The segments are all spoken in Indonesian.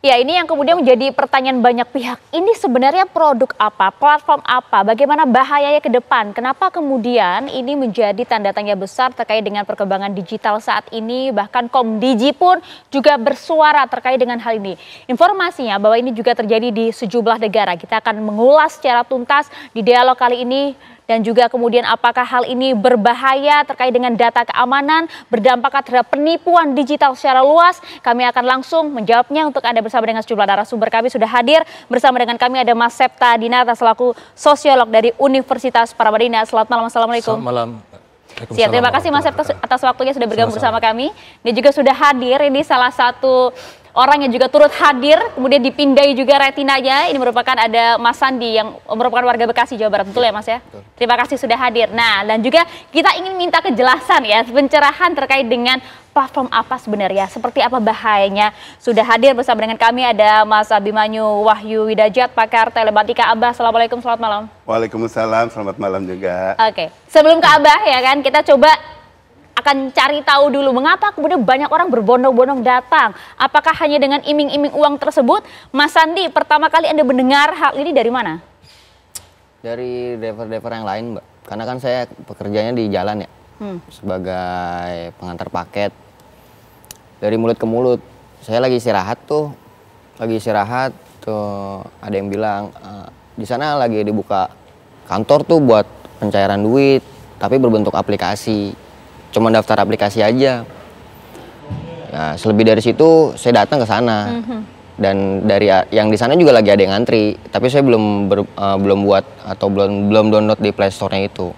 Ya, ini yang kemudian menjadi pertanyaan banyak pihak. Ini sebenarnya produk apa, platform apa, bagaimana bahayanya ke depan? Kenapa kemudian ini menjadi tanda tanya besar terkait dengan perkembangan digital saat ini? Bahkan Komdigi pun juga bersuara terkait dengan hal ini. Informasinya bahwa ini juga terjadi di sejumlah negara. Kita akan mengulas secara tuntas di dialog kali ini. Dan juga kemudian apakah hal ini berbahaya terkait dengan data keamanan, berdampak terhadap penipuan digital secara luas. Kami akan langsung menjawabnya untuk Anda bersama dengan sejumlah narasumber. Kami sudah hadir bersama dengan kami ada Mas Septa Dinata selaku sosiolog dari Universitas Paramadina. Selamat malam, Assalamualaikum. Selamat malam. Siap, terima kasih Mas Septa atas waktunya sudah bergabung bersama kami. Ini juga sudah hadir, ini salah satu orang yang juga turut hadir, kemudian dipindai juga retinanya. Ini merupakan ada Mas Sandi yang merupakan warga Bekasi, Jawa Barat. Betul ya Mas ya? Betul. Terima kasih sudah hadir. Nah, dan juga kita ingin minta kejelasan ya, pencerahan terkait dengan platform apa sebenarnya, seperti apa bahayanya. Sudah hadir bersama dengan kami ada Mas Abimanyu Wahyu Widajat, pakar telematika Abah. Assalamualaikum, selamat malam. Waalaikumsalam, selamat malam juga. Oke, sebelum ke Abah ya kan, kita coba akan cari tahu dulu mengapa kemudian banyak orang berbondong-bondong datang. Apakah hanya dengan iming-iming uang tersebut? Mas Sandi, pertama kali Anda mendengar hal ini dari mana? Dari driver-driver yang lain, Mbak. Karena kan saya pekerjaannya di jalan ya, sebagai pengantar paket. Dari mulut ke mulut. Saya lagi istirahat tuh, ada yang bilang, di sana lagi dibuka kantor tuh buat pencairan duit, tapi berbentuk aplikasi. Cuma daftar aplikasi aja. Nah, selebih dari situ saya datang ke sana. Dan dari yang di sana juga lagi ada yang ngantri, tapi saya belum buat atau belum download di Play Store-nya itu.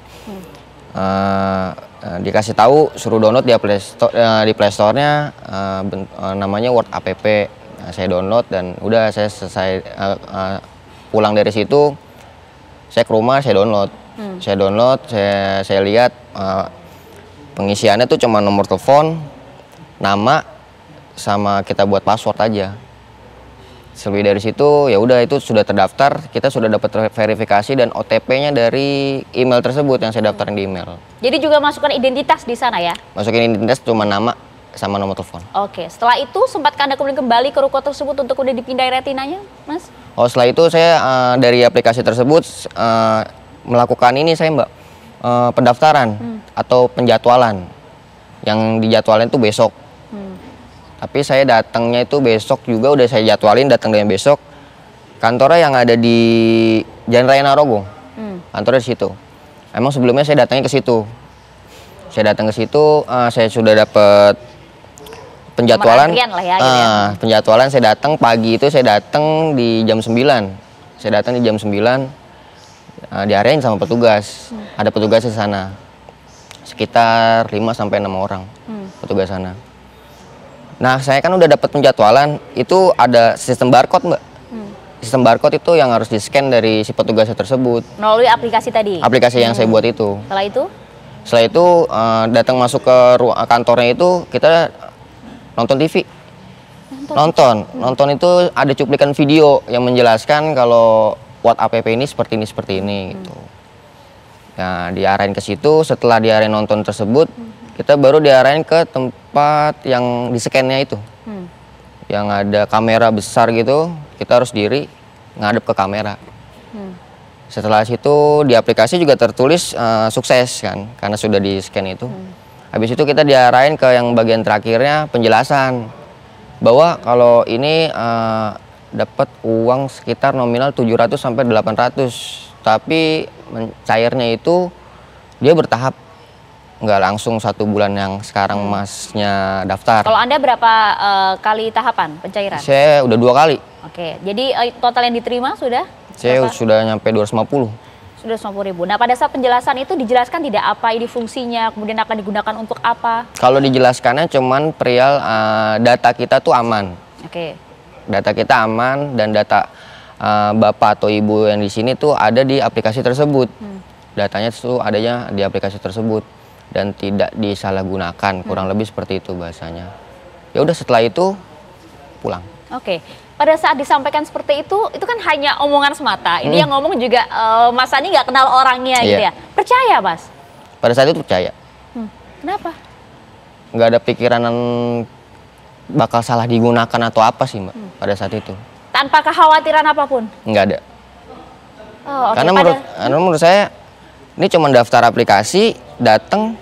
Dikasih tahu suruh download di Play Store-nya, namanya Word App. Nah, saya download dan udah saya selesai pulang dari situ, saya ke rumah saya download. Saya lihat pengisiannya tuh cuma nomor telepon, nama, sama kita buat password aja. Selebih dari situ ya udah itu sudah terdaftar, kita sudah dapat verifikasi dan OTP-nya dari email tersebut yang saya daftarin di email. Jadi juga masukkan identitas di sana ya? Masukin identitas cuma nama sama nomor telepon. Oke, setelah itu sempat Anda kemudian kembali ke ruko tersebut untuk udah dipindai retinanya, Mas? Oh, setelah itu saya dari aplikasi tersebut melakukan ini saya Mbak, pendaftaran atau penjadwalan. Yang dijadwalin itu besok. Tapi saya datangnya itu besok juga udah saya jadwalin datang dengan besok. Kantornya yang ada di Jalan Raya Narogong. Kantornya di situ. Emang sebelumnya saya datangnya ke situ. Saya datang ke situ, saya sudah dapat penjadwalan. Lah ya, gitu ya. Penjadwalan saya datang pagi itu, saya datang di jam 9. Saya datang di jam 9. Diarahin sama petugas. Ada petugas di sana. Sekitar 5 sampai 6 orang petugas sana. Nah, saya kan udah dapat penjadwalan, itu ada sistem barcode, Mbak. Sistem barcode itu yang harus di-scan dari si petugasnya tersebut. Melalui aplikasi tadi? Aplikasi yang saya buat itu. Setelah itu? Setelah itu datang masuk ke kantornya itu, kita nonton TV. Nonton itu ada cuplikan video yang menjelaskan kalau Word App ini seperti ini gitu. Nah, diarahin ke situ, setelah diarahin nonton tersebut, kita baru diarahin ke tempat yang di-scan-nya itu. Yang ada kamera besar gitu, kita harus diri ngadep ke kamera. Setelah situ di aplikasi juga tertulis sukses kan, karena sudah di-scan itu. Habis itu kita diarahin ke yang bagian terakhirnya penjelasan bahwa kalau ini dapat uang sekitar nominal 700 sampai 800, tapi cairnya itu dia bertahap, nggak langsung 1 bulan yang sekarang Masnya daftar. Kalau Anda berapa kali tahapan pencairan? Saya udah 2 kali. Oke, jadi total yang diterima sudah? Saya sudah nyampe 250. Sudah 50.000. Nah, pada saat penjelasan itu dijelaskan tidak apa ini fungsinya, kemudian akan digunakan untuk apa? Kalau dijelaskannya cuman perihal data kita tuh aman. Oke. Data kita aman dan data bapak atau ibu yang di sini tuh ada di aplikasi tersebut. Datanya tuh adanya di aplikasi tersebut dan tidak disalahgunakan, kurang lebih seperti itu bahasanya. Ya udah setelah itu pulang. Oke. Pada saat disampaikan seperti itu kan hanya omongan semata. Ini yang ngomong juga Mas Sandi nggak kenal orangnya gitu ya. Percaya, Mas? Pada saat itu percaya. Kenapa? Nggak ada pikiran bakal salah digunakan atau apa sih Mbak pada saat itu. Tanpa kekhawatiran apapun? Nggak ada. Oh, Karena menurut saya ini cuma daftar aplikasi, datang,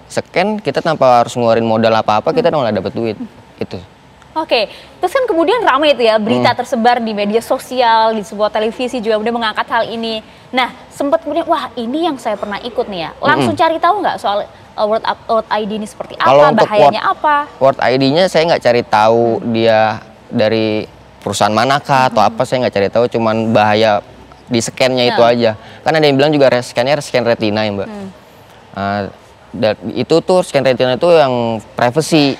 scan, kita tanpa harus ngeluarin modal apa-apa, kita udah dapat duit. Itu. Oke, terus kan kemudian ramai itu ya berita tersebar di media sosial, di sebuah televisi juga udah mengangkat hal ini. Nah, sempat kemudian, wah ini yang saya pernah ikut nih ya. Langsung cari tahu nggak soal World ID ini seperti apa, bahayanya apa? World ID-nya saya nggak cari tahu dia dari perusahaan manakah atau apa, saya nggak cari tahu, cuman bahaya di scan-nya itu aja. Kan ada yang bilang juga scan-nya scan retina ya Mbak. Dan itu tuh scan retina itu yang privacy,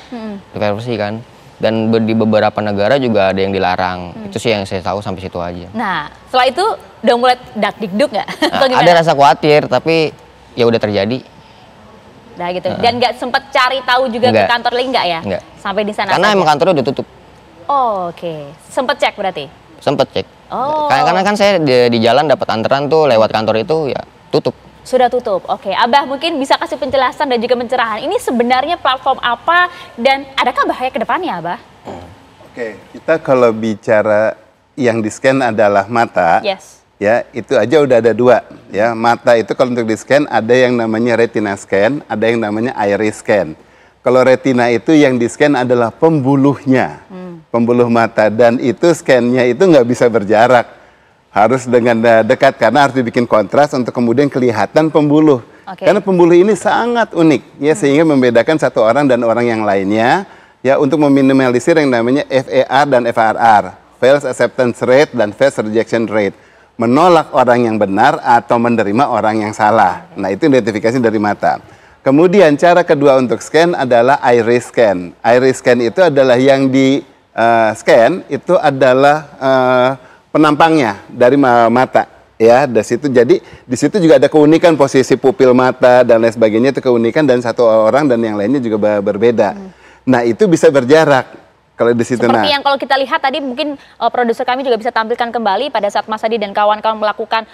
privacy kan. Dan di beberapa negara juga ada yang dilarang. Itu sih yang saya tahu sampai situ aja. Nah, setelah itu udah mulai dak-dikduk nggak? Ada rasa khawatir, tapi ya udah terjadi. Nah gitu. Dan nggak sempat cari tahu juga ke kantor lagi nggak ya? Nggak. Sampai di sana. Karena emang kantornya udah tutup. Oh, oke. Sempet cek berarti? Sempet cek. Oh. Karena kan saya di jalan dapat antaran tuh lewat kantor itu ya tutup. Sudah tutup. Oke, Abah mungkin bisa kasih penjelasan dan juga pencerahan. Ini sebenarnya platform apa dan adakah bahaya ke depannya, Abah? Oke, kita kalau bicara yang di-scan adalah mata. Yes. Ya, itu aja udah ada dua. Ya, mata itu kalau untuk di-scan ada yang namanya retina scan, ada yang namanya iris scan. Kalau retina itu yang di-scan adalah pembuluhnya, pembuluh mata, dan itu scan-nya itu nggak bisa berjarak, harus dengan dekat karena harus dibikin kontras untuk kemudian kelihatan pembuluh. Karena pembuluh ini sangat unik, ya sehingga membedakan satu orang dan orang yang lainnya, ya untuk meminimalisir yang namanya FAR dan FRR, false acceptance rate dan false rejection rate, menolak orang yang benar atau menerima orang yang salah. Nah itu identifikasi dari mata. Kemudian cara kedua untuk scan adalah iris scan. Iris scan itu adalah yang di scan itu adalah penampangnya dari mata, ya. Dari situ jadi di situ juga ada keunikan posisi pupil mata dan lain sebagainya, itu keunikan dan satu orang dan yang lainnya juga berbeda. Nah itu bisa berjarak. Kalau di situ, seperti yang kalau kita lihat tadi mungkin produser kami juga bisa tampilkan kembali pada saat Mas Adi dan kawan-kawan melakukan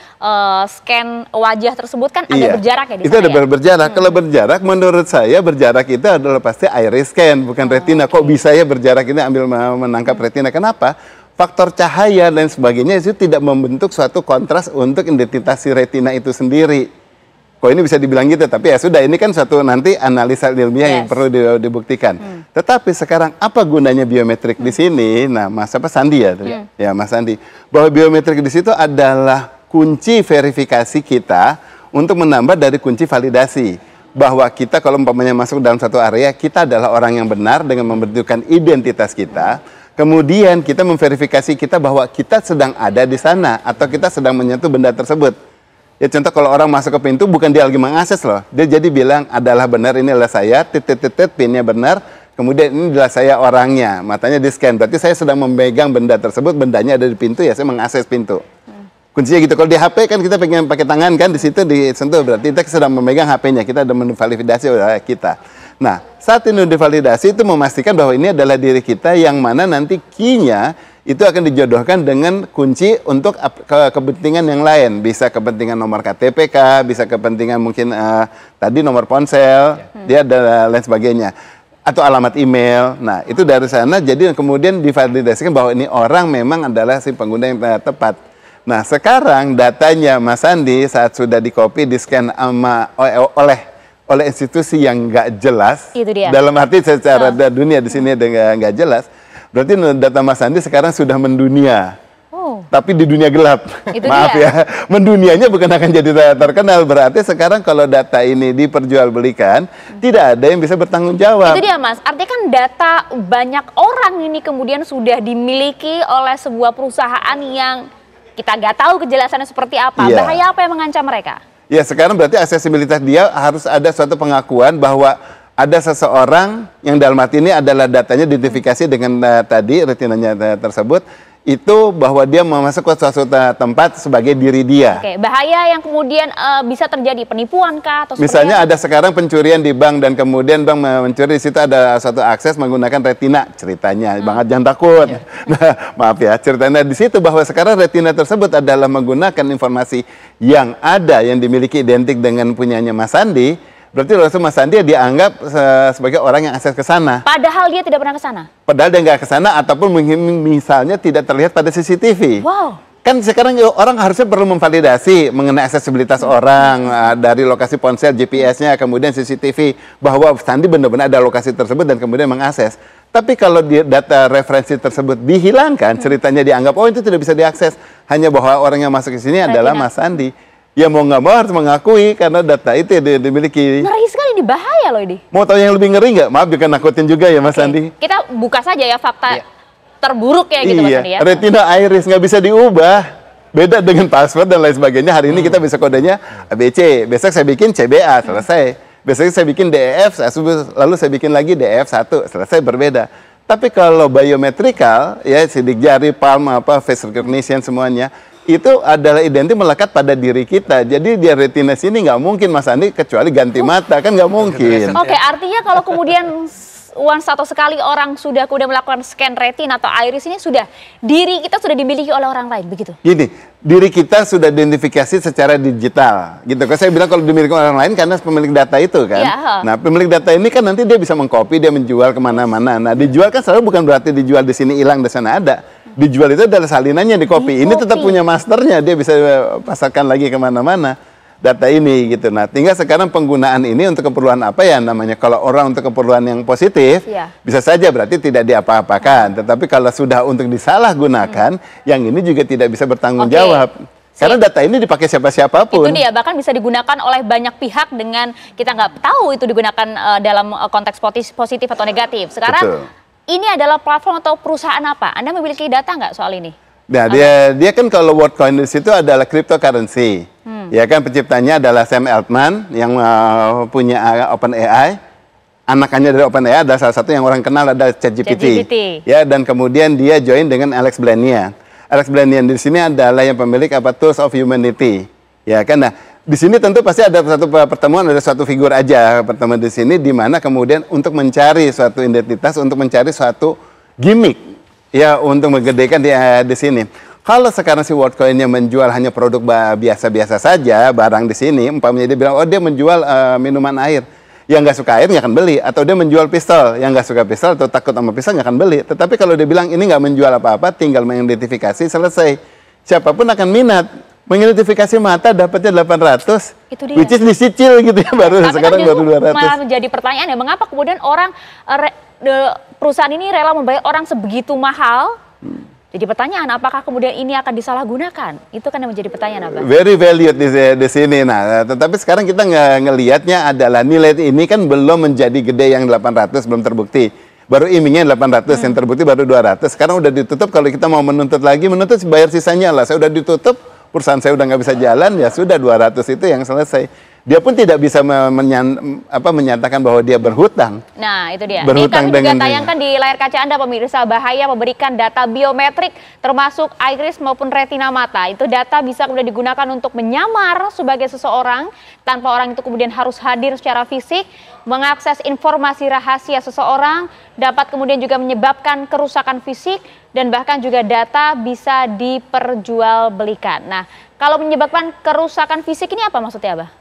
scan wajah tersebut kan ada berjarak ya di sana. Itu ada berjarak. Kalau berjarak menurut saya berjarak itu adalah pasti iris scan bukan retina. Kok bisa ya berjarak ini ambil menangkap retina? Kenapa? Faktor cahaya dan sebagainya itu tidak membentuk suatu kontras untuk identitas si retina itu sendiri. Kok ini bisa dibilang gitu, tapi ya sudah, ini kan suatu nanti analisa ilmiah yang perlu dibuktikan. Tetapi sekarang apa gunanya biometrik di sini? Nah, Mas Sandi ya, ya Mas Sandi, bahwa biometrik di situ adalah kunci verifikasi kita untuk menambah dari kunci validasi. Bahwa kita kalau umpamanya masuk dalam satu area, kita adalah orang yang benar dengan membentukkan identitas kita. Kemudian kita memverifikasi kita bahwa kita sedang ada di sana atau kita sedang menyentuh benda tersebut. Ya contoh kalau orang masuk ke pintu bukan dia lagi mengakses loh. Dia jadi bilang adalah benar, ini adalah saya, pinnya benar, kemudian ini adalah saya orangnya, matanya di scan. Berarti saya sedang memegang benda tersebut, bendanya ada di pintu, ya saya mengakses pintu. Kuncinya gitu. Kalau di HP kan kita pengen pakai tangan kan, di situ disentuh, berarti kita sedang memegang HP-nya, kita ada menvalidasi oleh kita. Nah, saat ini divalidasi itu memastikan bahwa ini adalah diri kita yang mana nanti key-nya itu akan dijodohkan dengan kunci untuk kepentingan yang lain. Bisa kepentingan nomor KTP, bisa kepentingan mungkin tadi nomor ponsel, dia ada lain sebagainya. Atau alamat email. Nah, itu dari sana jadi kemudian divalidasikan bahwa ini orang memang adalah si pengguna yang tepat. Nah, sekarang datanya Mas Andi saat sudah di-copy, di-scan oleh institusi yang nggak jelas. Itu dia. Dalam arti secara dunia di sini nggak jelas. Berarti data Mas Andi sekarang sudah mendunia, tapi di dunia gelap. Maaf ya, mendunianya bukan akan jadi terkenal. Berarti sekarang kalau data ini diperjualbelikan, tidak ada yang bisa bertanggung jawab. Itu dia Mas, artinya kan data banyak orang ini kemudian sudah dimiliki oleh sebuah perusahaan yang kita nggak tahu kejelasannya seperti apa. Bahaya apa yang mengancam mereka? Ya sekarang berarti aksesibilitas dia harus ada suatu pengakuan bahwa ada seseorang yang dalam arti ini adalah datanya identifikasi dengan tadi retinanya tersebut, itu bahwa dia masuk ke suatu tempat sebagai diri dia. Oke, bahaya yang kemudian bisa terjadi penipuan kah? Atau misalnya ada sekarang pencurian di bank dan kemudian bank mencuri, di situ ada suatu akses menggunakan retina ceritanya, banget jangan takut. Nah, maaf ya, ceritanya di situ bahwa sekarang retina tersebut adalah menggunakan informasi yang ada yang dimiliki identik dengan punyanya Mas Andi. berarti langsung Mas Sandi dianggap sebagai orang yang akses ke sana. Padahal dia tidak pernah ke sana. Padahal dia nggak ke sana ataupun misalnya tidak terlihat pada CCTV. Wow. Kan sekarang orang harusnya perlu memvalidasi mengenai aksesibilitas orang dari lokasi ponsel, GPS-nya, kemudian CCTV, bahwa Sandi benar-benar ada lokasi tersebut dan kemudian mengakses. Tapi kalau data referensi tersebut dihilangkan, ceritanya dianggap, oh itu tidak bisa diakses, hanya bahwa orang yang masuk ke sini adalah Mas Sandi. Ya mau nggak mau harus mengakui karena data itu dimiliki. Ngeri sekali, ini bahaya loh ini. Mau tahu yang lebih ngeri nggak? Maaf, jangan nakutin juga ya Mas Sandi. Kita buka saja ya fakta terburuk ya gitu Mas Sandi ya. Retina iris nggak bisa diubah. Beda dengan password dan lain sebagainya. Hari ini kita bisa kodenya ABC. Besok saya bikin CBA, selesai. Besok saya bikin DEF, lalu saya bikin lagi DEF1, selesai, berbeda. Tapi kalau biometrikal, ya sidik jari, palm, face recognition semuanya, itu adalah identik melekat pada diri kita. Jadi di retina sini nggak mungkin Mas Andi kecuali ganti mata, kan nggak mungkin. Oke, artinya kalau kemudian once atau sekali orang sudah melakukan scan retina atau iris ini sudah diri kita sudah dimiliki oleh orang lain, begitu? Gini, diri kita sudah identifikasi secara digital, gitu. Kan saya bilang kalau dimiliki orang lain karena pemilik data itu kan. Ya. Nah, pemilik data ini kan nanti dia bisa mengcopy, dia menjual kemana-mana. Nah, dijual kan selalu bukan berarti dijual di sini hilang, di sana ada. Dijual itu adalah salinannya di copy. Ini tetap punya masternya, dia bisa pasarkan lagi kemana-mana data ini gitu. Nah, tinggal sekarang penggunaan ini untuk keperluan apa ya namanya? Kalau orang untuk keperluan yang positif, bisa saja berarti tidak diapa-apakan. Tetapi kalau sudah untuk disalahgunakan, yang ini juga tidak bisa bertanggung jawab. Karena data ini dipakai siapa-siapapun. Itu dia, bahkan bisa digunakan oleh banyak pihak dengan kita nggak tahu itu digunakan dalam konteks positif atau negatif. Sekarang ini adalah platform atau perusahaan apa? Anda memiliki data nggak soal ini? Nah, dia kan kalau WorldCoin di situ adalah cryptocurrency. Ya kan penciptanya adalah Sam Altman yang punya OpenAI. Anakannya dari OpenAI adalah salah satu yang orang kenal adalah ChatGPT. Ya, dan kemudian dia join dengan Alex Blanian. Alex Blanian di sini adalah yang pemilik Tools of Humanity. Ya kan, nah di sini tentu pasti ada satu pertemuan, ada suatu figur aja pertemuan di sini di mana kemudian untuk mencari suatu identitas, untuk mencari suatu gimmick ya untuk menggedekan di sini. Kalau sekarang si WorldCoin-nya menjual hanya produk biasa-biasa saja, barang di sini, umpamanya dia bilang, oh dia menjual minuman air. Yang nggak suka air nggak akan beli. Atau dia menjual pistol, yang nggak suka pistol atau takut sama pistol nggak akan beli. Tetapi kalau dia bilang ini nggak menjual apa-apa, tinggal mengidentifikasi, selesai. Siapapun akan minat. Mengidentifikasi mata dapatnya 800, itu dia. Which is dicicil gitu ya, baru sekarang baru 200. Malah menjadi pertanyaan ya, mengapa kemudian orang, perusahaan ini rela membayar orang sebegitu mahal? Jadi pertanyaan, apakah kemudian ini akan disalahgunakan? Itu kan yang menjadi pertanyaan, Abah. Very valued di sini. Nah, tetapi sekarang kita ngelihatnya adalah nilai ini kan belum menjadi gede yang 800, belum terbukti. Baru imingnya 800, yang terbukti baru 200. Sekarang udah ditutup, kalau kita mau menuntut lagi, menuntut bayar sisanya lah. Saya udah ditutup, perusahaan saya udah nggak bisa jalan, ya sudah 200 itu yang selesai. Dia pun tidak bisa menyatakan bahwa dia berhutang. Nah, itu dia. Berhutang ini kami juga tayangkan di layar kaca Anda, pemirsa, bahaya memberikan data biometrik termasuk iris maupun retina mata. Itu data bisa kemudian digunakan untuk menyamar sebagai seseorang tanpa orang itu kemudian harus hadir secara fisik, mengakses informasi rahasia seseorang, dapat kemudian juga menyebabkan kerusakan fisik, dan bahkan juga data bisa diperjualbelikan. Nah, kalau menyebabkan kerusakan fisik ini apa maksudnya, Abah?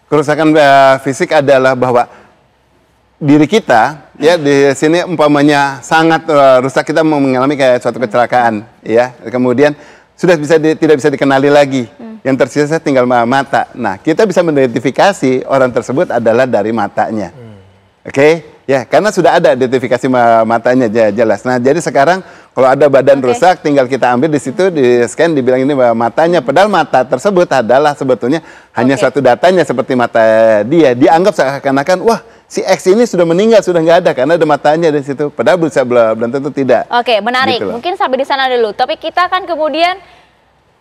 Kerusakan fisik adalah bahwa diri kita ya di sini umpamanya sangat rusak, kita mengalami kayak suatu kecelakaan ya, kemudian sudah tidak bisa dikenali lagi, yang tersisa tinggal mata. Nah, kita bisa mengidentifikasi orang tersebut adalah dari matanya. Oke? Ya, karena sudah ada identifikasi matanya jelas. Nah, jadi sekarang kalau ada badan rusak, tinggal kita ambil di situ, di scan, dibilang ini matanya. Padahal mata tersebut adalah sebetulnya hanya suatu datanya seperti mata dia. Dianggap seakan-akan, wah si X ini sudah meninggal, sudah nggak ada karena ada matanya di situ. Padahal belum tentu tidak. Oke, menarik. Gitu. Mungkin sampai di sana dulu. Tapi kita kan kemudian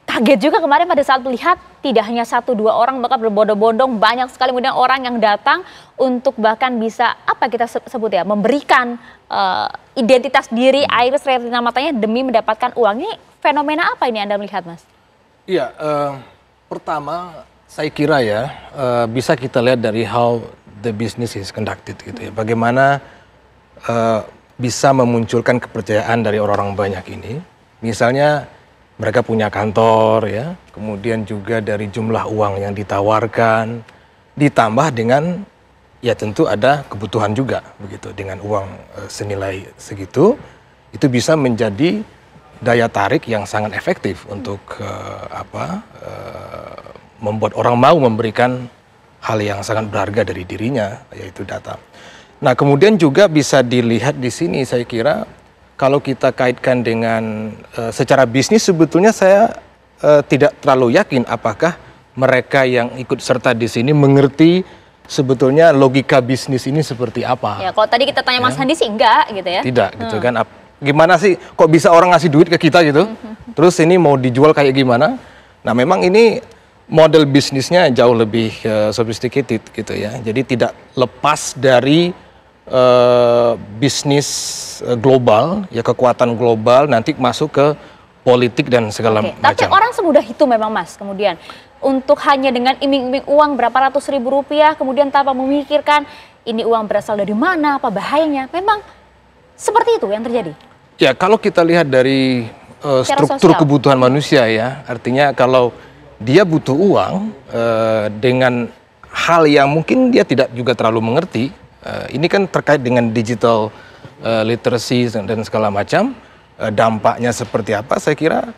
kaget juga kemarin pada saat melihat tidak hanya 1-2 orang, bahkan berbondong-bondong banyak sekali kemudian orang yang datang untuk bahkan bisa apa kita sebut ya, memberikan identitas diri, iris, retina matanya demi mendapatkan uang. Ini fenomena apa ini Anda melihat, Mas? Iya, pertama saya kira ya bisa kita lihat dari how the business is conducted gitu ya. Bagaimana bisa memunculkan kepercayaan dari orang-orang banyak ini. Misalnya mereka punya kantor ya, kemudian juga dari jumlah uang yang ditawarkan, ditambah dengan ya tentu ada kebutuhan juga begitu. Dengan uang senilai segitu, itu bisa menjadi daya tarik yang sangat efektif untuk membuat orang mau memberikan hal yang sangat berharga dari dirinya, yaitu data. Nah, kemudian juga bisa dilihat di sini, saya kira kalau kita kaitkan dengan secara bisnis, sebetulnya saya tidak terlalu yakin apakah mereka yang ikut serta di sini mengerti sebetulnya logika bisnis ini seperti apa. Ya, kalau tadi kita tanya Mas Handi sih enggak gitu ya. Tidak gitu kan. Gimana sih kok bisa orang ngasih duit ke kita gitu? Terus ini mau dijual kayak gimana? Nah, memang ini model bisnisnya jauh lebih sophisticated gitu ya. Jadi tidak lepas dari bisnis global, ya kekuatan global nanti masuk ke politik dan segala macam. Tapi orang semudah itu memang Mas, kemudian untuk hanya dengan iming-iming uang berapa ratus ribu rupiah, kemudian tanpa memikirkan ini uang berasal dari mana, apa bahayanya, memang seperti itu yang terjadi? Ya, kalau kita lihat dari struktur kebutuhan manusia ya, artinya kalau dia butuh uang dengan hal yang mungkin dia tidak juga terlalu mengerti, ini kan terkait dengan digital literacy dan segala macam, dampaknya seperti apa, saya kira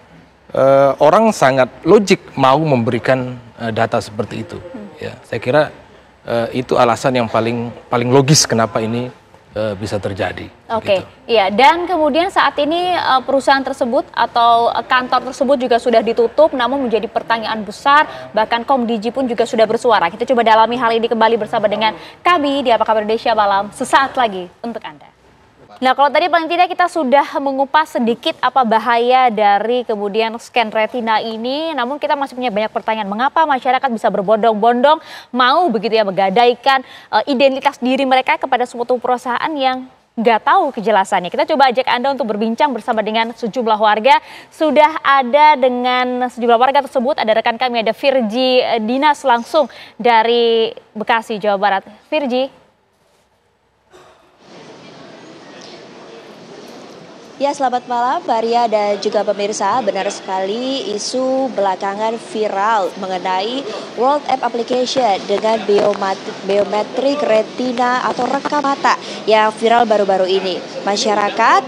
orang sangat logik mau memberikan data seperti itu. Ya, saya kira itu alasan yang paling logis kenapa ini bisa terjadi. Oke, iya. Dan kemudian saat ini perusahaan tersebut atau kantor tersebut juga sudah ditutup, namun menjadi pertanyaan besar. Bahkan Komdiji pun juga sudah bersuara. Kita coba dalami hal ini kembali bersama dengan kami di Apa Kabar Indonesia Malam sesaat lagi untuk Anda. Nah, kalau tadi paling tidak kita sudah mengupas sedikit apa bahaya dari kemudian scan retina ini, namun kita masih punya banyak pertanyaan. Mengapa masyarakat bisa berbondong-bondong mau begitu ya menggadaikan identitas diri mereka kepada suatu perusahaan yang nggak tahu kejelasannya. Kita coba ajak Anda untuk berbincang bersama dengan sejumlah warga. Sudah ada dengan sejumlah warga tersebut, ada rekan kami, ada Virgi Dinas langsung dari Bekasi, Jawa Barat. Virgi. Ya, selamat malam Maria dan juga pemirsa. Benar sekali isu belakangan viral mengenai World App Application dengan biometrik retina atau rekam mata yang viral baru-baru ini. Masyarakat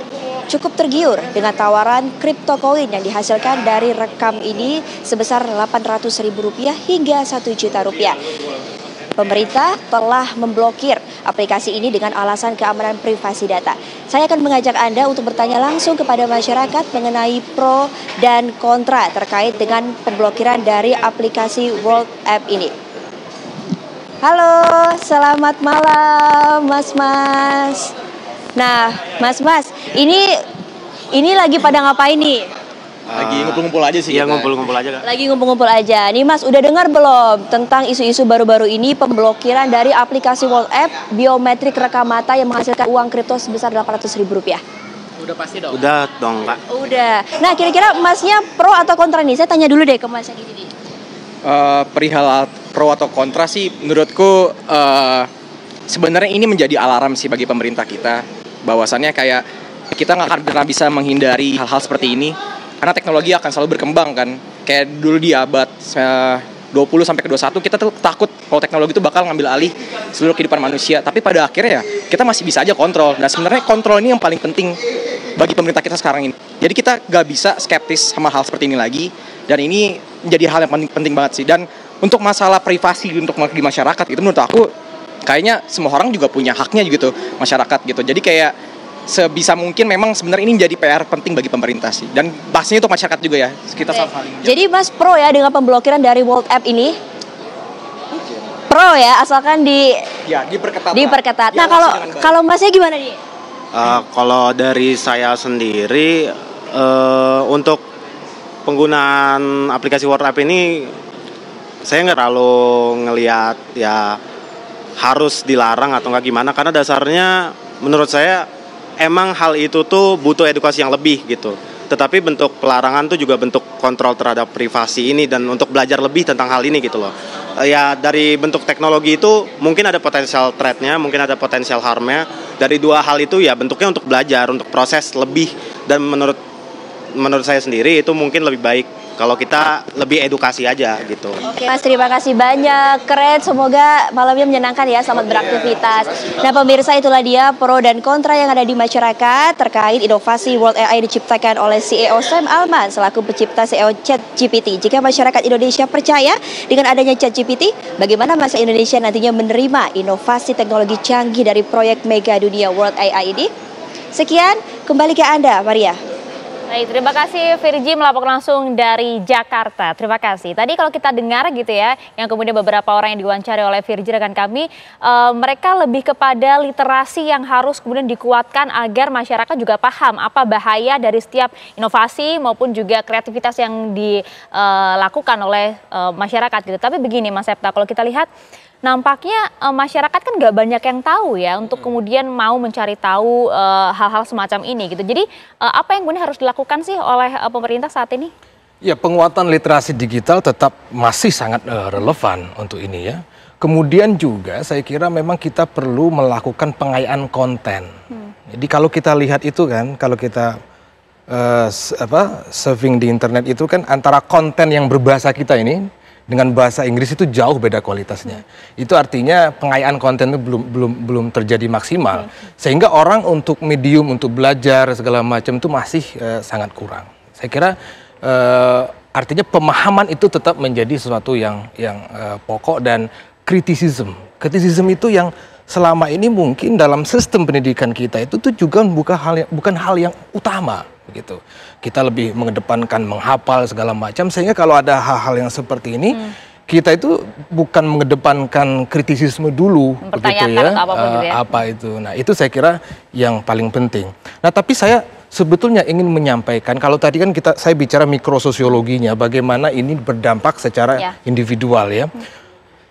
cukup tergiur dengan tawaran crypto coin yang dihasilkan dari rekam ini sebesar Rp800.000 hingga Rp1.000.000. Pemerintah telah memblokir aplikasi ini dengan alasan keamanan privasi data. Saya akan mengajak Anda untuk bertanya langsung kepada masyarakat mengenai pro dan kontra terkait dengan pemblokiran dari aplikasi World App ini. Halo, selamat malam Mas. Nah, Mas, ini lagi pada ngapain nih? Lagi ngumpul-ngumpul aja sih. Iya, ngumpul-ngumpul aja, Kak. Lagi ngumpul-ngumpul aja. Nih Mas, udah dengar belum tentang isu-isu baru-baru ini pemblokiran dari aplikasi World App biometrik rekam mata yang menghasilkan uang kripto sebesar Rp800.000? Udah pasti dong. Udah dong, Kak. Udah. Nah, kira-kira Masnya pro atau kontra nih? Saya tanya dulu deh ke Mas yang ini nih. Perihal pro atau kontra sih menurutku sebenarnya ini menjadi alarm sih bagi pemerintah kita. Bahwasannya kayak kita nggak akan pernah bisa menghindari hal-hal seperti ini. Karena teknologi akan selalu berkembang kan. Kayak dulu di abad 20 sampai ke 21 kita tuh takut kalau teknologi itu bakal ngambil alih seluruh kehidupan manusia. Tapi pada akhirnya ya kita masih bisa aja kontrol. Nah, sebenarnya kontrol ini yang paling penting bagi pemerintah kita sekarang ini. Jadi kita gak bisa skeptis sama hal seperti ini lagi. Dan ini menjadi hal yang penting banget sih. Dan untuk masalah privasi untuk di masyarakat itu menurut aku kayaknya semua orang juga punya haknya gitu, masyarakat gitu. Jadi kayak sebisa mungkin memang sebenarnya ini menjadi PR penting bagi pemerintah sih. Dan pastinya untuk masyarakat juga ya. Kita saling. Jadi Mas pro ya dengan pemblokiran dari World App ini? Pro ya, asalkan diperketat. Diperketat. Nah, kalau Masnya gimana nih? Kalau dari saya sendiri untuk penggunaan aplikasi World App ini saya nggak terlalu ngelihat ya harus dilarang atau nggak gimana, karena dasarnya menurut saya emang hal itu tuh butuh edukasi yang lebih gitu. Tetapi bentuk pelarangan tuh juga bentuk kontrol terhadap privasi ini dan untuk belajar lebih tentang hal ini gitu loh. Ya dari bentuk teknologi itu mungkin ada potensial threat-nya, mungkin ada potensial harm-nya. Dari dua hal itu ya bentuknya untuk belajar, untuk proses lebih, dan menurut saya sendiri itu mungkin lebih baik Kalau kita lebih edukasi aja gitu. Oke, Mas, terima kasih banyak. Keren, semoga malamnya menyenangkan ya. Selamat beraktivitas. Nah, pemirsa, itulah dia pro dan kontra yang ada di masyarakat terkait inovasi World AI diciptakan oleh CEO Sam Altman selaku pencipta CEO ChatGPT. Jika masyarakat Indonesia percaya dengan adanya ChatGPT, bagaimana masa Indonesia nantinya menerima inovasi teknologi canggih dari proyek mega dunia World AI ini? Sekian, kembali ke Anda, Maria. Baik, terima kasih Virgi melaporkan langsung dari Jakarta. Terima kasih. Tadi kalau kita dengar gitu ya, yang kemudian beberapa orang yang diwawancari oleh Virgi rekan kami, mereka lebih kepada literasi yang harus kemudian dikuatkan agar masyarakat juga paham apa bahaya dari setiap inovasi maupun juga kreativitas yang dilakukan oleh masyarakat gitu. Tapi begini Mas Septa, kalau kita lihat nampaknya masyarakat kan nggak banyak yang tahu ya untuk kemudian mau mencari tahu hal-hal semacam ini gitu. Jadi apa yang kemudian harus dilakukan sih oleh pemerintah saat ini? Ya, penguatan literasi digital tetap masih sangat relevan untuk ini ya. Kemudian juga saya kira memang kita perlu melakukan pengayaan konten. Jadi kalau kita lihat itu kan, kalau kita surfing di internet itu kan antara konten yang berbahasa kita ini dengan bahasa Inggris itu jauh beda kualitasnya. Itu artinya pengayaan konten itu belum terjadi maksimal. Sehingga orang untuk medium, untuk belajar segala macam itu masih sangat kurang. Saya kira artinya pemahaman itu tetap menjadi sesuatu yang pokok dan kritisisme. Kritisisme itu yang selama ini mungkin dalam sistem pendidikan kita itu tuh juga bukan hal yang utama. Gitu. Kita lebih mengedepankan menghafal segala macam, sehingga kalau ada hal-hal yang seperti ini kita itu bukan mengedepankan kritisisme dulu begitu ya, apa itu. Nah, itu saya kira yang paling penting. Nah, tapi saya sebetulnya ingin menyampaikan, kalau tadi kan saya bicara mikrososiologinya, bagaimana ini berdampak secara individual ya.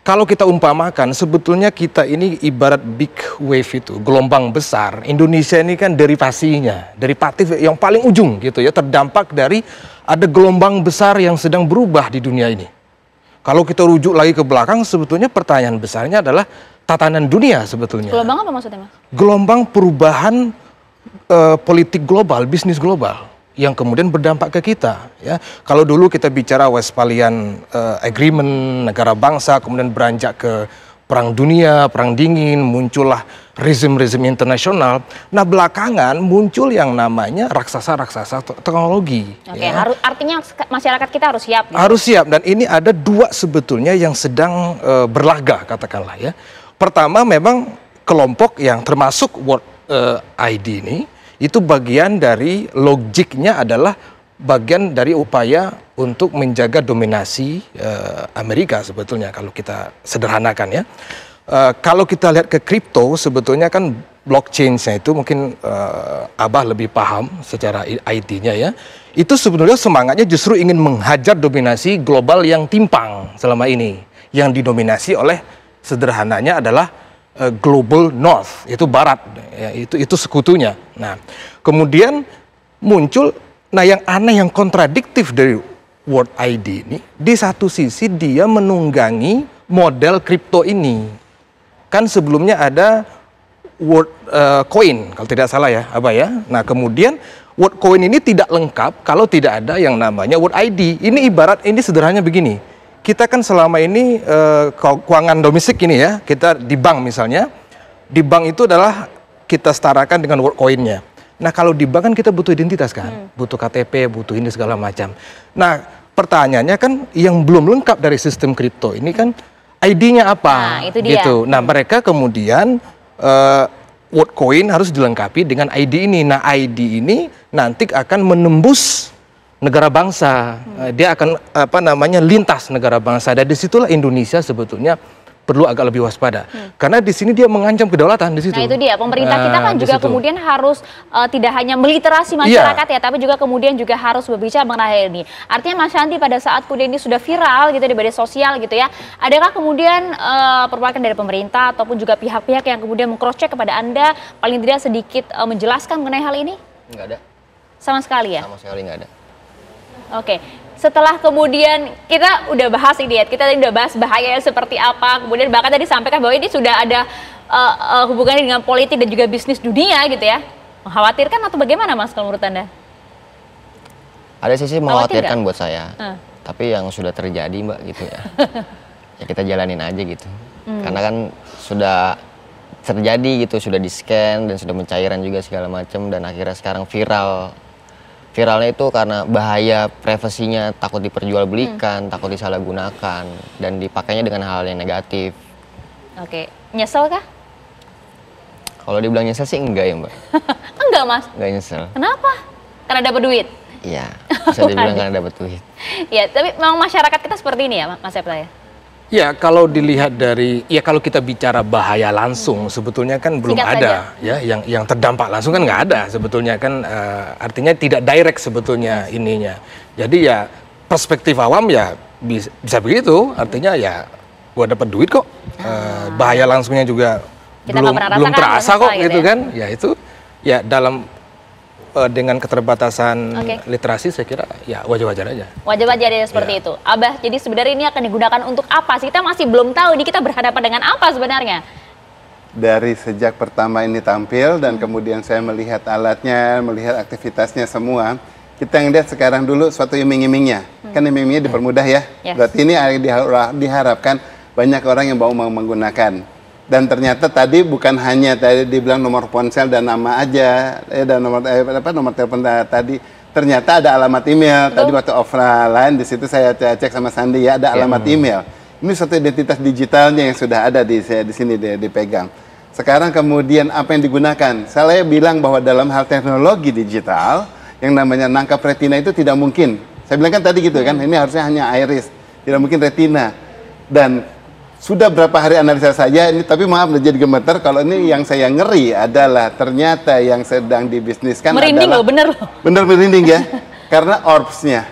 Kalau kita umpamakan, sebetulnya kita ini ibarat big wave itu, gelombang besar. Indonesia ini kan derivatif yang paling ujung gitu ya, terdampak dari ada gelombang besar yang sedang berubah di dunia ini. Kalau kita rujuk lagi ke belakang, sebetulnya pertanyaan besarnya adalah tatanan dunia sebetulnya. Gelombang apa maksudnya, Mas? Gelombang perubahan politik global, bisnis global, yang kemudian berdampak ke kita ya. Kalau dulu kita bicara Westphalian Agreement, negara bangsa, kemudian beranjak ke perang dunia, perang dingin, muncullah rezim-rezim internasional. Nah, belakangan muncul yang namanya raksasa-raksasa teknologi. Oke, ya. Artinya masyarakat kita harus siap. Gitu? Harus siap, dan ini ada dua sebetulnya yang sedang berlaga katakanlah ya. Pertama, memang kelompok yang termasuk World ID ini, itu bagian dari logiknya adalah bagian dari upaya untuk menjaga dominasi Amerika sebetulnya kalau kita sederhanakan ya. Kalau kita lihat ke kripto sebetulnya kan blockchain-nya itu mungkin Abah lebih paham secara IT-nya ya. Itu sebenarnya semangatnya justru ingin menghajar dominasi global yang timpang selama ini, yang didominasi oleh sederhananya adalah Global North, itu Barat, ya, itu sekutunya. Nah, kemudian muncul, yang aneh, yang kontradiktif dari World ID ini, di satu sisi dia menunggangi model kripto ini. Kan sebelumnya ada World Coin, kalau tidak salah ya, Abah ya. Nah, kemudian World Coin ini tidak lengkap kalau tidak ada yang namanya World ID. Ini ibarat, ini sederhananya begini. Kita kan selama ini keuangan domestik ini ya, kita di bank misalnya, di bank itu adalah kita setarakan dengan World Coin-nya. Nah, kalau di bank kan kita butuh identitas kan, butuh KTP, butuh ini segala macam. Nah, pertanyaannya kan yang belum lengkap dari sistem kripto ini kan ID-nya apa? Nah, itu dia. Gitu. Nah, mereka kemudian World Coin harus dilengkapi dengan ID ini. Nah, ID ini nanti akan menembus negara bangsa, dia akan lintas negara bangsa, dan disitulah Indonesia sebetulnya perlu agak lebih waspada, karena di sini dia mengancam kedaulatan di situ. Nah, itu dia, pemerintah kita kan juga kemudian harus tidak hanya meliterasi masyarakat ya, tapi juga kemudian juga harus berbicara mengenai hal ini. Artinya Mas Shanti, pada saat kemudian ini sudah viral gitu di media sosial gitu ya, adakah kemudian perwakilan dari pemerintah ataupun juga pihak-pihak yang kemudian meng-cross check kepada Anda, paling tidak sedikit menjelaskan mengenai hal ini? Nggak ada. Sama sekali ya? Sama sekali nggak ada. Oke, setelah kemudian kita udah bahas ini ya, kita tadi udah bahas bahayanya seperti apa, kemudian bahkan tadi sampaikan bahwa ini sudah ada hubungannya dengan politik dan juga bisnis dunia gitu ya. Mengkhawatirkan atau bagaimana Mas kalau menurut Anda? Ada sisi mengkhawatirkan buat saya. Ah. Tapi yang sudah terjadi Mbak gitu ya. Ya kita jalanin aja gitu. Karena kan sudah terjadi gitu, sudah di-scan dan sudah mencairan juga segala macam dan akhirnya sekarang viral. Viralnya itu karena bahaya privasinya, takut diperjualbelikan, takut disalahgunakan dan dipakainya dengan hal yang negatif. Oke, nyesel kah? Kalau dibilang nyesel sih enggak ya Mbak. Enggak Mas. Enggak nyesel. Kenapa? Karena dapat duit. Iya, bisa dibilang karena dapat duit. Ya, tapi memang masyarakat kita seperti ini ya Mas Septa ya? Ya, kalau dilihat dari, ya kalau kita bicara bahaya langsung, sebetulnya kan belum Singkat ada, ya, yang terdampak langsung kan nggak ada, sebetulnya kan, artinya tidak direct sebetulnya ininya. Jadi ya perspektif awam ya bisa begitu, artinya ya gua dapat duit kok, bahaya langsungnya juga Kita nggak pernah belum rasakan, terasa kok, gitu gitu ya. kan? Ya itu, ya dalam dengan keterbatasan Oke. literasi saya kira ya wajar-wajar aja. Wajar-wajar ya seperti itu. Abah, jadi sebenarnya ini akan digunakan untuk apa sih? Kita masih belum tahu, ini kita berhadapan dengan apa sebenarnya? Dari sejak pertama ini tampil dan kemudian saya melihat alatnya, melihat aktivitasnya semua, kita yang lihat sekarang dulu suatu iming-imingnya. Kan iming-imingnya dipermudah ya. Yes. Berarti ini diharapkan banyak orang yang mau menggunakan. Dan ternyata tadi bukan hanya tadi dibilang nomor ponsel dan nama aja, dan nomor telepon tadi. Ternyata ada alamat email. Tadi waktu offline di situ saya cek sama Sandi ya, ada alamat email. Ini suatu identitas digitalnya yang sudah ada di sini dipegang. Sekarang kemudian apa yang digunakan? Saya bilang bahwa dalam hal teknologi digital yang namanya nangkap retina itu tidak mungkin. Saya bilang kan tadi gitu kan, ini harusnya hanya iris, tidak mungkin retina. Dan sudah berapa hari analisa saja ini, tapi maaf jadi gemeter kalau ini yang saya ngeri adalah ternyata yang sedang dibisniskan Merinding adalah loh, bener loh. bener merinding ya, karena orbsnya.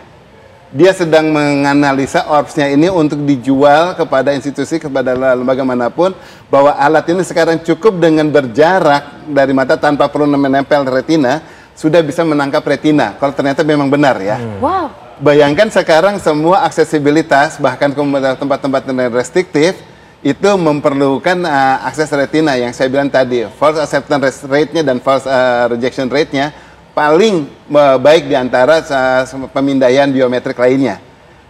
Dia sedang menganalisa orbsnya ini untuk dijual kepada institusi, kepada lembaga manapun, bahwa alat ini sekarang cukup dengan berjarak dari mata tanpa perlu menempel retina, sudah bisa menangkap retina. Kalau ternyata memang benar ya. Wow. Bayangkan sekarang semua aksesibilitas, bahkan ke tempat-tempat yang restriktif, itu memerlukan akses retina yang saya bilang tadi. False acceptance rate-nya dan false rejection rate-nya paling baik di antara pemindaian biometrik lainnya.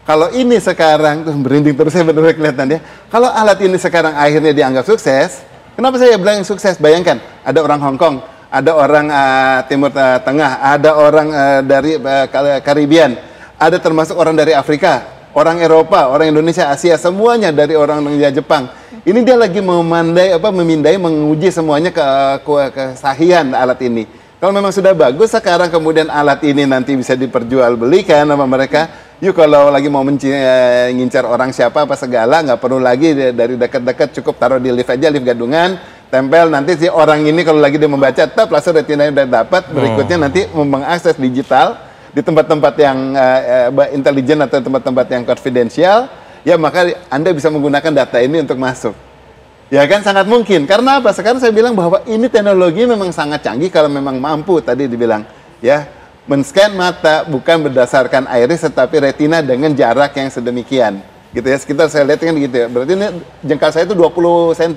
Kalau ini sekarang, tuh merinding terus saya benar-benar kelihatan ya. Kalau alat ini sekarang akhirnya dianggap sukses, kenapa saya bilang sukses? Bayangkan, ada orang Hong Kong, ada orang Timur Tengah, ada orang dari Karibian, ada termasuk orang dari Afrika, orang Eropa, orang Indonesia, Asia, semuanya dari orang Jepang. Ini dia lagi memindai, menguji semuanya kesahihan alat ini. Kalau memang sudah bagus, sekarang kemudian alat ini nanti bisa diperjualbelikan sama mereka. Yuk kalau lagi mau ngincar orang siapa apa segala, nggak perlu lagi dari dekat-dekat, cukup taruh di lift aja, lift gadungan, tempel, nanti si orang ini kalau lagi dia membaca, langsung retinanya udah dapat, berikutnya nanti mengakses digital di tempat-tempat yang intelijen atau tempat-tempat yang confidential, ya maka Anda bisa menggunakan data ini untuk masuk. Ya kan sangat mungkin. Karena apa? Sekarang saya bilang bahwa ini teknologi memang sangat canggih kalau memang mampu tadi dibilang ya men-scan mata bukan berdasarkan iris tetapi retina dengan jarak yang sedemikian. Gitu ya. Sekitar saya lihat kan gitu ya. Berarti ini jengkal saya itu 20 cm.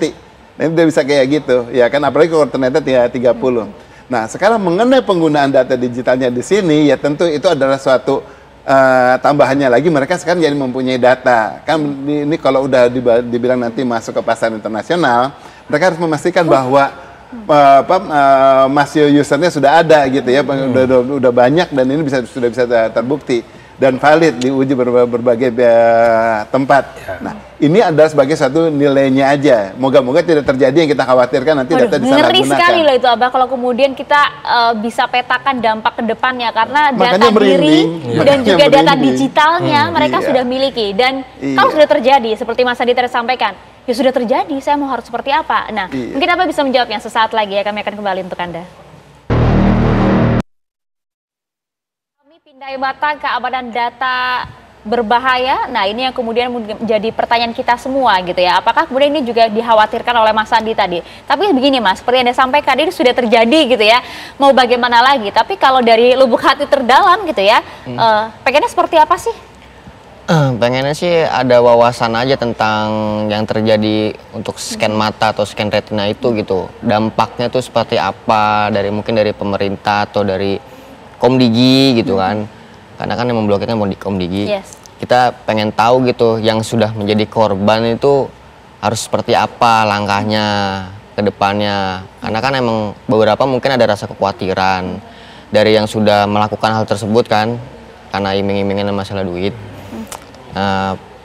Nah, ini udah bisa kayak gitu. Ya kan apalagi kalau ternyata 30. Nah, sekarang mengenai penggunaan data digitalnya di sini, ya tentu itu adalah suatu tambahannya lagi, mereka sekarang jadi mempunyai data. Kan ini kalau udah dibilang nanti masuk ke pasar internasional, mereka harus memastikan bahwa masih usernya sudah ada gitu ya, udah banyak dan ini sudah bisa terbukti dan valid diuji berbagai tempat. Nah, ini adalah sebagai satu nilainya aja. Moga-moga tidak terjadi yang kita khawatirkan nanti data disalahgunakan. Ngeri sekali loh itu Abah kalau kemudian kita bisa petakan dampak ke depannya karena Makanya data diri dan juga data digitalnya mereka Iya. sudah miliki dan kalau sudah terjadi seperti Mas Adi tadi sampaikan, ya sudah terjadi, saya mau harus seperti apa? Nah, mungkin Abah bisa menjawabnya sesaat lagi ya, kami akan kembali untuk Anda. Pindai mata, keamanan data berbahaya. Nah, ini yang kemudian menjadi pertanyaan kita semua gitu ya. Apakah kemudian ini juga dikhawatirkan oleh Mas Andi tadi? Tapi begini Mas, seperti yang Anda sampaikan ini sudah terjadi gitu ya. Mau bagaimana lagi? Tapi kalau dari lubuk hati terdalam gitu ya, pengennya seperti apa sih? Pengennya sih ada wawasan aja tentang yang terjadi untuk scan mata atau scan retina itu gitu. Dampaknya tuh seperti apa mungkin dari pemerintah atau dari Komdigi gitu kan. karena kan yang memblokirkan Om Digi. Yes. Kita pengen tahu gitu yang sudah menjadi korban itu harus seperti apa langkahnya ke depannya. Karena kan emang beberapa mungkin ada rasa kekhawatiran dari yang sudah melakukan hal tersebut kan, karena iming-imingnya masalah duit.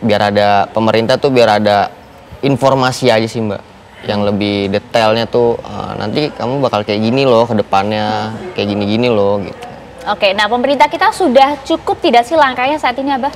Biar ada pemerintah tuh biar ada informasi aja sih Mbak, yang lebih detailnya tuh nanti kamu bakal kayak gini loh ke depannya, kayak gini-gini loh gitu. Oke, nah pemerintah kita sudah cukup tidak sih langkahnya saat ini Abah?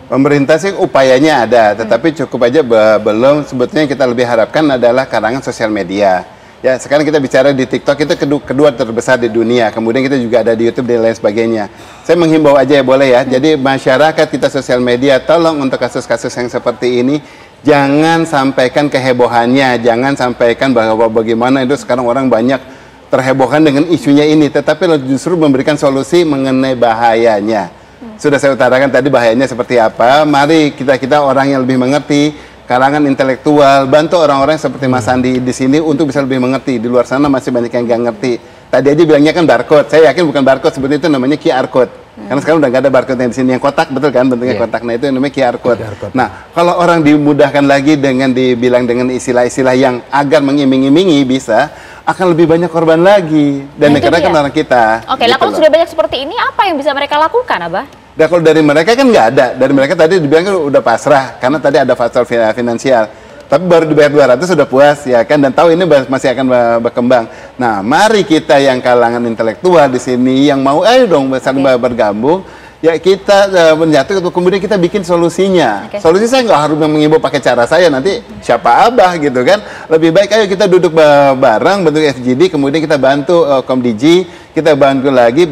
Pemerintah sih upayanya ada, tetapi cukup aja belum. Sebetulnya kita lebih harapkan adalah kalangan sosial media. Ya, sekarang kita bicara di TikTok itu kedua terbesar di dunia. Kemudian kita juga ada di YouTube dan lain sebagainya. Saya menghimbau aja ya boleh ya. Jadi masyarakat kita sosial media, tolong untuk kasus-kasus yang seperti ini jangan sampaikan kehebohannya, jangan sampaikan bahwa bagaimana itu sekarang orang banyak terhebohkan dengan isunya ini, tetapi justru memberikan solusi mengenai bahayanya. Sudah saya utarakan tadi bahayanya seperti apa. Mari kita orang yang lebih mengerti, kalangan intelektual, bantu orang-orang seperti Mas Andi di sini untuk bisa lebih mengerti. Di luar sana masih banyak yang nggak ngerti. Tadi aja bilangnya kan barcode. Saya yakin bukan barcode, sebetulnya itu namanya QR code. Karena sekarang udah nggak ada barcode yang di sini, yang kotak, betul kan bentuknya kotak. Nah itu yang namanya QR code. Nah kalau orang dimudahkan lagi dengan dibilang dengan istilah-istilah yang agar mengiming-imingi bisa, akan lebih banyak korban lagi dan negara kan orang kita. Oke, lah kalau sudah banyak seperti ini, apa yang bisa mereka lakukan, Abah? Nah, kalau dari mereka kan nggak ada. Dari mereka tadi dibilang kan udah pasrah karena tadi ada faktor finansial. Tapi baru dibayar 200 sudah puas ya kan, dan tahu ini masih akan berkembang. Nah, mari kita yang kalangan intelektual di sini yang mau ayo dong saling bergabung. Ya kita menyatu, kemudian kita bikin solusinya. Solusi saya nggak harus mengimbau pakai cara saya, nanti siapa Abah gitu kan. Lebih baik ayo kita duduk bareng bentuk FGD, kemudian kita bantu Komdigi, kita bantu lagi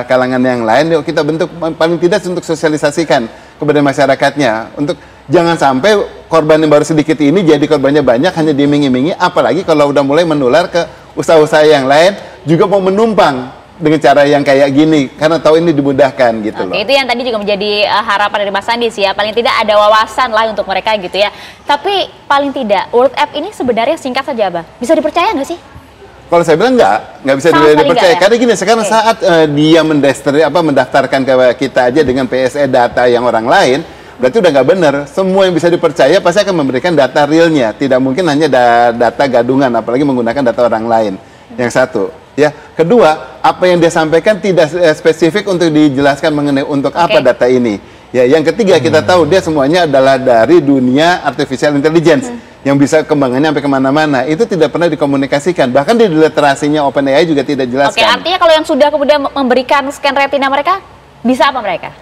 kalangan yang lain, yuk kita bentuk paling tidak untuk sosialisasikan kepada masyarakatnya. Untuk jangan sampai korban yang baru sedikit ini jadi korbannya banyak, hanya diiming-imingi, apalagi kalau udah mulai menular ke usaha-usaha yang lain, juga mau menumpang dengan cara yang kayak gini, karena tahu ini dimudahkan gitu loh. Itu yang tadi juga menjadi harapan dari Mas Andi sih ya, paling tidak ada wawasan lah untuk mereka gitu ya. Tapi paling tidak, World App ini sebenarnya singkat saja Abah, bisa dipercaya nggak sih? Kalau saya bilang nggak bisa dipercaya. Karena gini, sekarang saat dia mendaftarkan ke kita aja dengan PSE data yang orang lain, berarti udah nggak benar. Semua yang bisa dipercaya pasti akan memberikan data realnya, tidak mungkin hanya data gadungan, apalagi menggunakan data orang lain. Yang satu. Ya, kedua, apa yang dia sampaikan tidak spesifik untuk dijelaskan mengenai untuk apa data ini. Ya, yang ketiga kita tahu dia semuanya adalah dari dunia artificial intelligence yang bisa kembangannya sampai kemana-mana. Itu tidak pernah dikomunikasikan. Bahkan di literasinya OpenAI juga tidak jelaskan. Oke, artinya kalau yang sudah kemudian memberikan scan retina mereka, bisa apa mereka?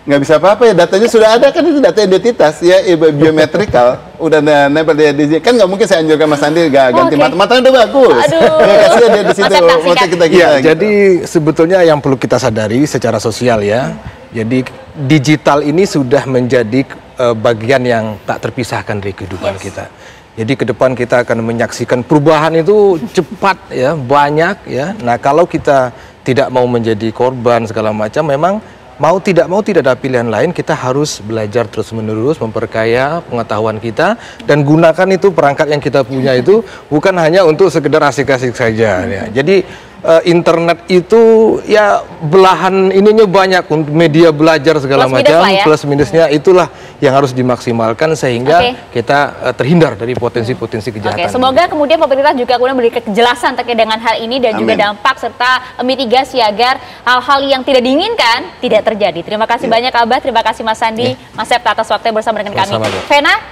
Nggak bisa apa-apa ya, datanya sudah ada kan, itu data identitas ya, biometrikal udah nempel di kan. Nggak mungkin saya anjurkan Mas Andi ganti matanya udah bagus. Ya, kasihan dia di situ kita. Ya, jadi sebetulnya yang perlu kita sadari secara sosial ya, jadi digital ini sudah menjadi bagian yang tak terpisahkan dari kehidupan kita. Jadi ke depan kita akan menyaksikan perubahan itu cepat ya, banyak ya. Nah kalau kita tidak mau menjadi korban segala macam, memang mau tidak ada pilihan lain, kita harus belajar terus-menerus, memperkaya pengetahuan kita, dan gunakan itu perangkat yang kita punya itu bukan hanya untuk sekedar asik-asik saja. Ya. Jadi internet itu ya belahan ininya banyak, untuk media belajar segala macam, plus minusnya itulah yang harus dimaksimalkan sehingga kita terhindar dari potensi-potensi kejahatan. Semoga kemudian pemerintah juga kemudian memberikan kejelasan terkait dengan hal ini dan juga dampak serta mitigasi agar hal-hal yang tidak diinginkan tidak terjadi. Terima kasih banyak Abah, terima kasih Mas Andi, Mas Septa atas waktunya bersama dengan kami. Vena.